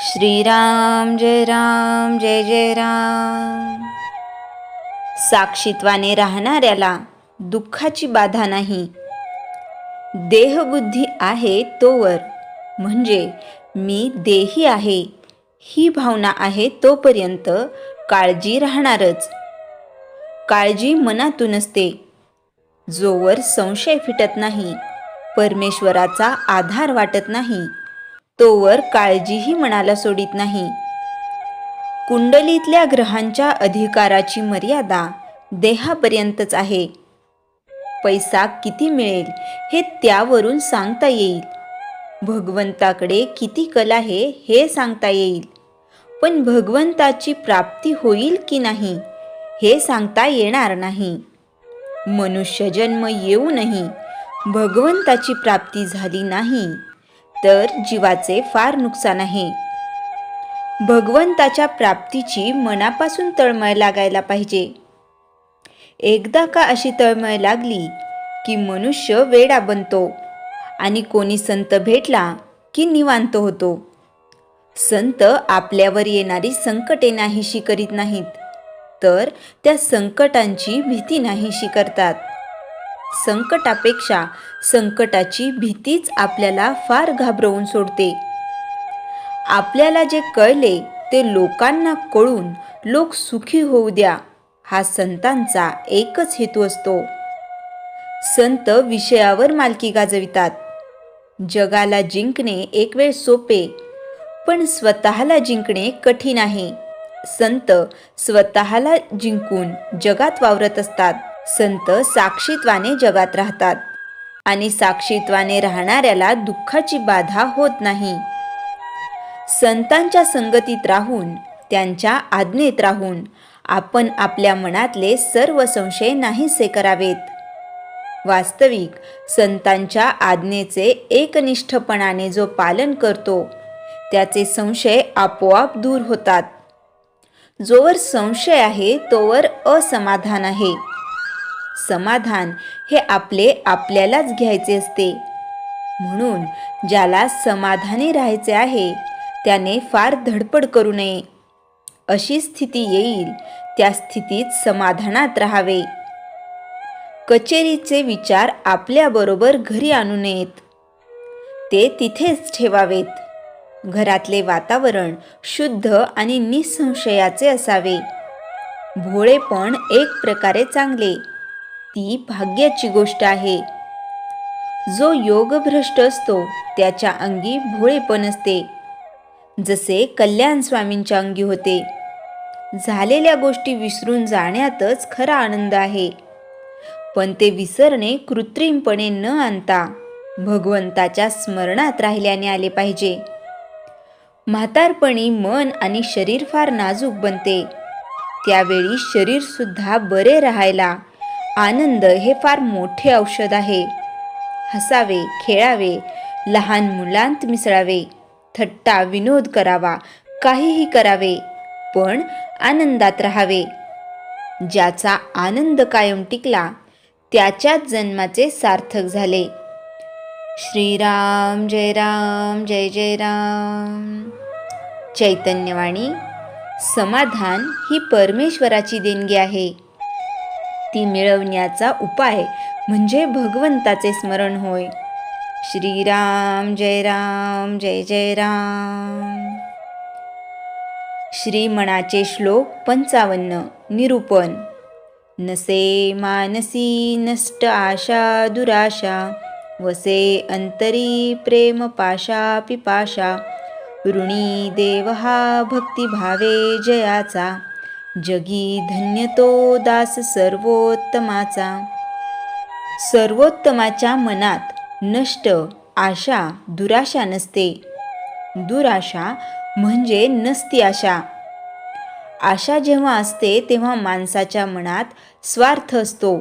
श्रीराम जय जय राम. साक्षीत्वाने राहणाऱ्याला दुःखाची बाधा नाही. देहबुद्धी आहे तोवर, म्हणजे मी देही आहे ही भावना आहे तोपर्यंत काळजी राहणारच. काळजी मनातून असते. जोवर संशय फिटत नाही, परमेश्वराचा आधार वाटत नाही, तोवर काळजीही मनाला सोडित नाही. कुंडलीतल्या ग्रहांच्या अधिकाराची मर्यादा देहापर्यंतच आहे. पैसा किती मिळेल हे त्यावरून सांगता येईल. भगवंताकडे किती कल आहे हे सांगता येईल. पण भगवंताची प्राप्ती होईल की नाही हे सांगता येणार नाही. मनुष्य जन्म येऊनही भगवंताची प्राप्ती झाली नाही तर जीवाचे फार नुकसान आहे. भगवंताच्या प्राप्तीची मनापासून तळमळ लागायला पाहिजे. एकदा का अशी तळमळ लागली की मनुष्य वेडा बनतो आणि कोणी संत भेटला की निवांत होतो. संत आपल्यावर येणारी संकटे नाहीशी करीत नाहीत, तर त्या संकटांची भीती नाहीशी करतात. संकटापेक्षा संकटाची भीतीच आपल्याला फार घाबरवून सोडते. आपल्याला जे कळले ते लोकांना कळून लोक सुखी होऊ द्या, हा संतांचा एकच हेतू असतो. संत विषयावर मालकी गाजवितात. जगाला जिंकणे एक वेळ सोपे, पण स्वतःला जिंकणे कठीण आहे. संत स्वतःला जिंकून जगात वावरत असतात. संत साक्षीत्वाने जगात राहतात आणि साक्षीत्वाने राहणाऱ्याला दुःखाची बाधा होत नाही. संतांच्या संगतीत राहून, त्यांच्या आज्ञेत राहून आपण आपल्या मनातले सर्व संशय नाहीसे करावेत. वास्तविक संतांच्या आज्ञेचे एकनिष्ठपणाने जो पालन करतो त्याचे संशय आपोआप दूर होतात. जोवर संशय आहे तोवर असमाधान आहे. समाधान हे आपल्यालाच घ्यायचे असते. म्हणून ज्याला समाधानी राहायचे आहे त्याने फार धडपड करू नये. अशी स्थिती येईल त्या स्थितीत समाधानात राहावे. कचेरीचे विचार आपल्याबरोबर घरी आणू नयेत, ते तिथेच ठेवावेत. घरातले वातावरण शुद्ध आणि निसंशयाचे असावे. भोळेपण एक प्रकारे चांगले, ती भाग्याची गोष्ट आहे. जो योगभ्रष्ट असतो त्याच्या अंगी भोळेपण असते, जसे कल्याण स्वामींच्या अंगी होते. झालेल्या गोष्टी विसरून जाण्यातच खरा आनंद आहे, पण ते विसरणे कृत्रिमपणे न आणता भगवंताच्या स्मरणात राहिल्याने आले पाहिजे. म्हातारपणी मन आणि शरीर फार नाजूक बनते. त्यावेळी शरीर सुद्धा बरे राहायला आनंद हे फार मोठे औषध आहे. हसावे, खेळावे, लहान मुलांत मिसळावे, थट्टा विनोद करावा, काहीही करावे, पण आनंदात राहावे. ज्याचा आनंद कायम टिकला त्याच्याच जन्माचे सार्थक झाले. श्रीराम जय जय राम. चैतन्यवाणी. समाधान ही परमेश्वराची देणगी आहे. ती मिळवण्याचा उपाय म्हणजे भगवंताचे स्मरण होय. श्रीराम जय जय राम. श्रीमणाचे श्लोक 55. निरूपण. नसे मानसी नष्ट आशा दुराशा, वसे अंतरी प्रेम पाशा पिपाशा, ऋणी देव हा भक्तिभावे जयाचा, जगी धन्य तो दास सर्वोत्तमाचा. सर्वोत्तमाच्या मनात नष्ट आशा दुराशा नसते. दुराशा म्हणजे नसती आशा. आशा जेव्हा असते तेव्हा माणसाच्या मनात स्वार्थ असतो.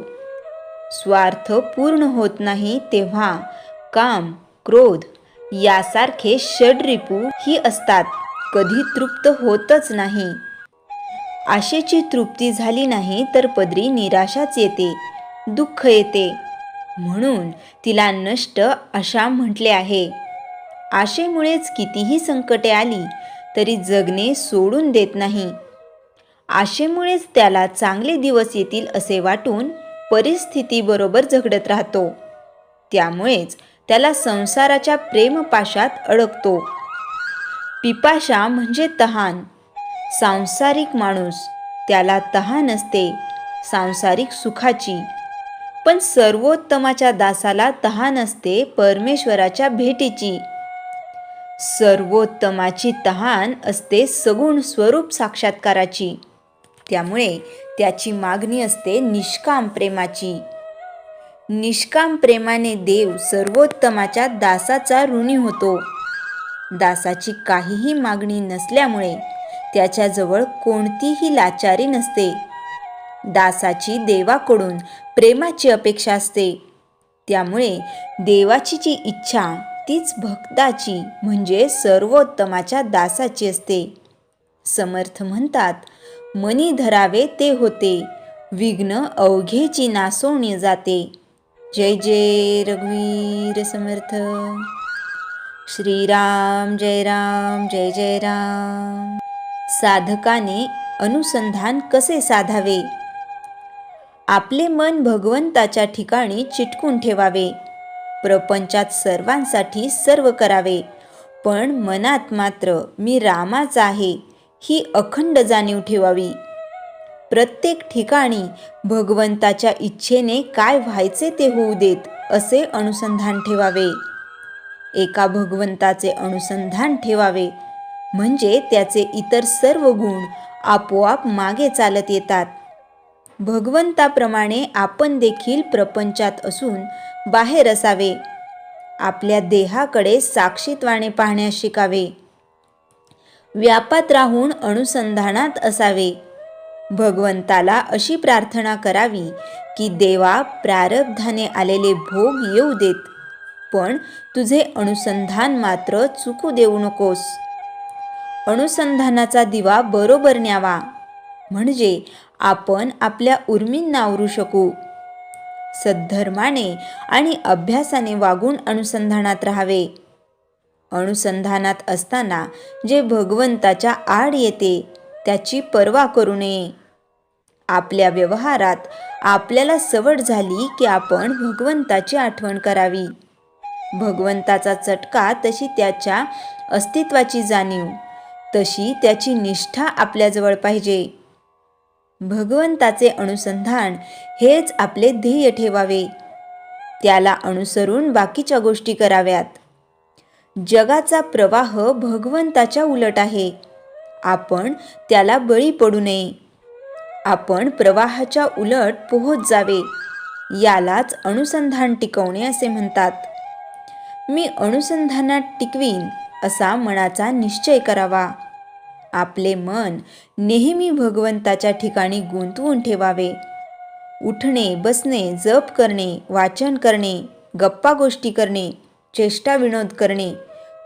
स्वार्थ पूर्ण होत नाही तेव्हा काम, क्रोध यासारखे षड्रिपू ही असतात. कधी तृप्त होतच नाही. आशेची तृप्ती झाली नाही तर पदरी निराशाच येते, दुःख येते. म्हणून तिला नष्ट आशा म्हटले आहे. आशेमुळेच कितीही संकटे आली तरी जगणे सोडून देत नाही. आशेमुळेच त्याला चांगले दिवस येतील असे वाटून परिस्थितीबरोबर झगडत राहतो. त्यामुळेच त्याला संसाराच्या प्रेमपाशात अडकतो. पिपाशा म्हणजे तहान. सांसारिक माणूस, त्याला तहान असते सांसारिक सुखाची. पण सर्वोत्तमाच्या दासाला तहान असते परमेश्वराच्या भेटीची. सर्वोत्तमाची तहान असते सगुण स्वरूप साक्षात्काराची. त्यामुळे त्याची मागणी असते निष्काम प्रेमाची. निष्काम प्रेमाने देव सर्वोत्तमाच्या दासाचा ऋणी होतो. दासाची काहीही मागणी नसल्यामुळे त्याच्याजवळ कोणतीही लाचारी नसते. दासाची देवाकडून प्रेमाची अपेक्षा असते. त्यामुळे देवाची जी इच्छा तीच भक्ताची म्हणजे सर्वोत्तमाच्या दासाची असते. समर्थ म्हणतात, मनी धरावे ते होते, विघ्न अवघेची नासोणी जाते. जय जय रघुवीर समर्थ. श्रीराम जय राम जय जय राम. साधकाने अनुसंधान कसे साधावे? आपले मन भगवंताच्या ठिकाणी चिटकून ठेवावे. प्रपंचात सर्वांसाठी सर्व करावे, पण मनात मात्र मी रामाचा आहे ही अखंड जाणीव ठेवावी. प्रत्येक ठिकाणी भगवंताच्या इच्छेने काय व्हायचे ते होऊ देत असे अनुसंधान ठेवावे. एका भगवंताचे अनुसंधान ठेवावे म्हणजे त्याचे इतर सर्व गुण आपोआप मागे चालत येतात. भगवंताप्रमाणे आपण देखील प्रपंचात असून बाहेर असावे. आपल्या देहाकडे साक्षीत्वाने पाहण्यास शिकावे. व्यापात राहून अनुसंधानात असावे. भगवंताला अशी प्रार्थना करावी की देवा, प्रारब्धाने आलेले भोग येऊ देत, पण तुझे अनुसंधान मात्र चुकू देऊ नकोस. अनुसंधानाचा दिवा बरोबर न्यावा म्हणजे आपण आपल्या उर्मींना आवरू शकू. सद्धर्माने आणि अभ्यासाने वागून अनुसंधानात राहावे. अनुसंधानात असताना जे भगवंताच्या आड येते त्याची पर्वा करू नये. आपल्या व्यवहारात आपल्याला सवड झाली की आपण भगवंताची आठवण करावी. भगवंताचा चटका तशी त्याच्या अस्तित्वाची जाणीव, तशी त्याची निष्ठा आपल्याजवळ पाहिजे. भगवंताचे अनुसंधान हेच आपले ध्येय ठेवावे. त्याला अनुसरून बाकीच्या गोष्टी कराव्यात. जगाचा प्रवाह भगवंताच्या उलट आहे. आपण त्याला बळी पडू नये. आपण प्रवाहाच्या उलट पोहोच जावे. यालाच अनुसंधान टिकवणे असे म्हणतात. मी अनुसंधानात टिकवीन असा मनाचा निश्चय करावा. आपले मन नेहमी भगवंताच्या ठिकाणी गुंतवून ठेवावे. उठणे, बसणे, जप करणे, वाचन करणे, गप्पा गोष्टी करणे, चेष्टा विनोद करणे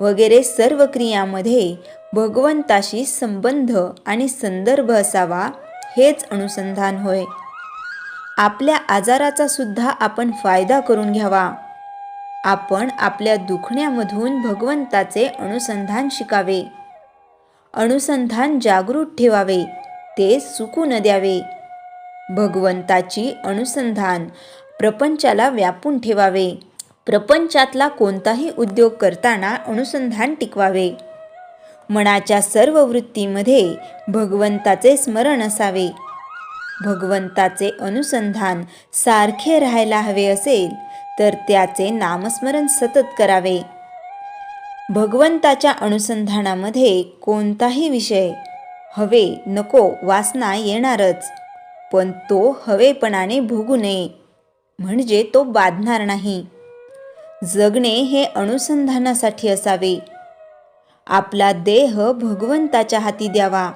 वगैरे सर्व क्रियामध्ये भगवंताशी संबंध आणि संदर्भ असावा, हेच अनुसंधान होय. आपल्या आजाराचा सुद्धा आपण फायदा करून घ्यावा. आपण आपल्या दुखण्यामधून भगवंताचे अनुसंधान शिकावे. अनुसंधान जागृत ठेवावे, ते चुकू न द्यावे. भगवंताची अनुसंधान प्रपंचाला व्यापून ठेवावे. प्रपंचातला कोणताही उद्योग करताना अनुसंधान टिकवावे. मनाच्या सर्व वृत्तीमध्ये भगवंताचे स्मरण असावे. भगवंताचे अनुसंधान सारखे राहायला हवे असेल तर त्याचे नामस्मरण सतत करावे. भगवंताच्या अनुसंधानामध्ये कोणताही विषय हवे नको वासना येणारच, पण तो हवेपणाने भोगू नये, म्हणजे तो बाधणार नाही. जगणे हे अनुसंधानासाठी असावे. आपला देह भगवंताच्या हाती द्यावा,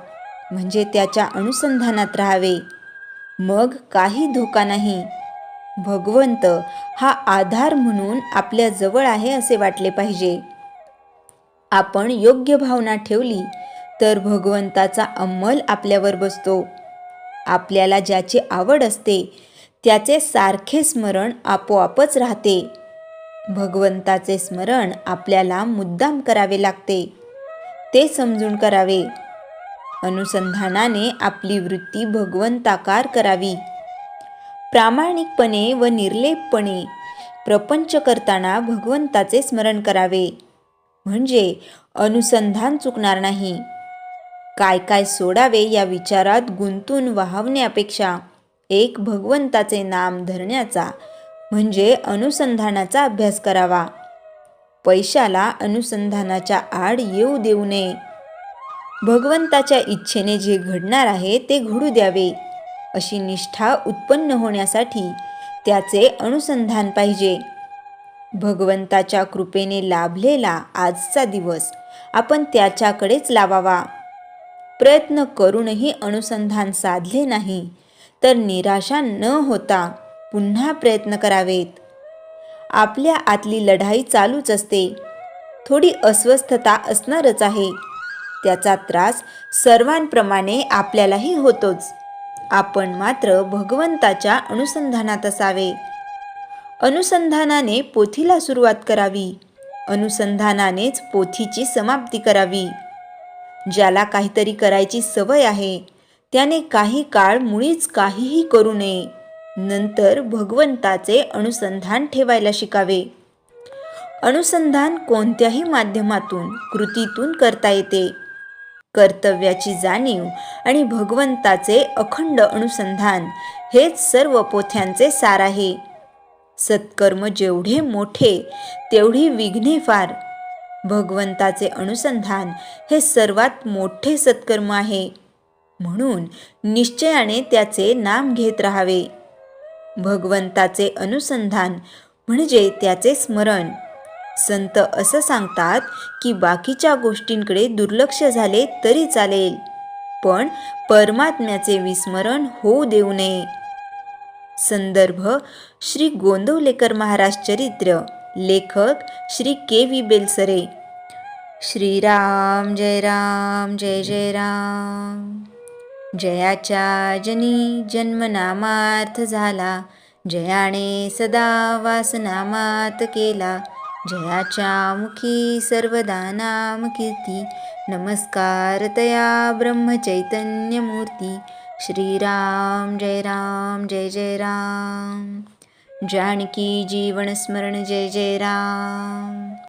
म्हणजे त्याच्या अनुसंधानात राहावे. मग काही धोका नाही. भगवंत हा आधार म्हणून आपल्या जवळ आहे असे वाटले पाहिजे. आपण योग्य भावना ठेवली तर भगवंताचा अंमल आपल्यावर बसतो. आपल्याला ज्याची आवड असते त्याचे सारखे स्मरण आपोआपच राहते. भगवंताचे स्मरण आपल्याला मुद्दाम करावे लागते. ते समजून करावे. अनुसंधानाने आपली वृत्ती भगवंताकार करावी. प्रामाणिकपणे व निर्लेपपणे प्रपंच करताना भगवंताचे स्मरण करावे, म्हणजे अनुसंधान चुकणार नाही. काय काय सोडावे या विचारात गुंतून वाहवण्यापेक्षा एक भगवंताचे नाम धरण्याचा म्हणजे अनुसंधानाचा अभ्यास करावा. पैशाला अनुसंधानाच्या आड येऊ देऊ नये. भगवंताच्या इच्छेने जे घडणार आहे ते घडू द्यावे अशी निष्ठा उत्पन्न होण्यासाठी त्याचे अनुसंधान पाहिजे. भगवंताच्या कृपेने लाभलेला आजचा दिवस आपण त्याच्याकडेच लावावा. प्रयत्न करूनही अनुसंधान साधले नाही तर निराशा न होता पुन्हा प्रयत्न करावेत. आपल्या आतली लढाई चालूच असते. थोडी अस्वस्थता असणारच आहे. त्याचा त्रास सर्वांप्रमाणे आपल्यालाही होतोच. आपण मात्र भगवंताच्या अनुसंधानात असावे. अनुसंधानाने पोथीला सुरुवात करावी. अनुसंधानानेच पोथीची समाप्ती करावी. ज्याला काहीतरी करायची सवय आहे त्याने काही काळ मुळीच काहीही करू नये. नंतर भगवंताचे अनुसंधान ठेवायला शिकावे. अनुसंधान कोणत्याही माध्यमातून कृतीतून करता येते. कर्तव्याची जाणीव आणि भगवंताचे अखंड अनुसंधान हेच सर्व पोथ्यांचे सार आहे. सत्कर्म जेवढे मोठे तेवढी विघ्ने फार. भगवंताचे अनुसंधान हे सर्वात मोठे सत्कर्म आहे. म्हणून निश्चयाने त्याचे नाम घेत राहावे. भगवंताचे अनुसंधान म्हणजे त्याचे स्मरण. संत असं सांगतात की बाकीच्या गोष्टींकडे दुर्लक्ष झाले तरी चालेल, पण परमात्म्याचे विस्मरण होऊ देऊ नये. संदर्भ श्री गोंदवलेकर महाराज चरित्र. लेखक श्री के.व्ही. बेलसरे. श्रीराम जय राम जय जय राम. जयाच्या जनी जन्मनामार्थ झाला, जयाने सदा वासनामात केला. जयाच्या मुखी सर्वदा नाम कीर्ती, नमस्कार तया ब्रह्मचैतन्य मूर्ती. श्रीराम जय राम जय जय राम. जानकी जीवन स्मरण जय जय राम.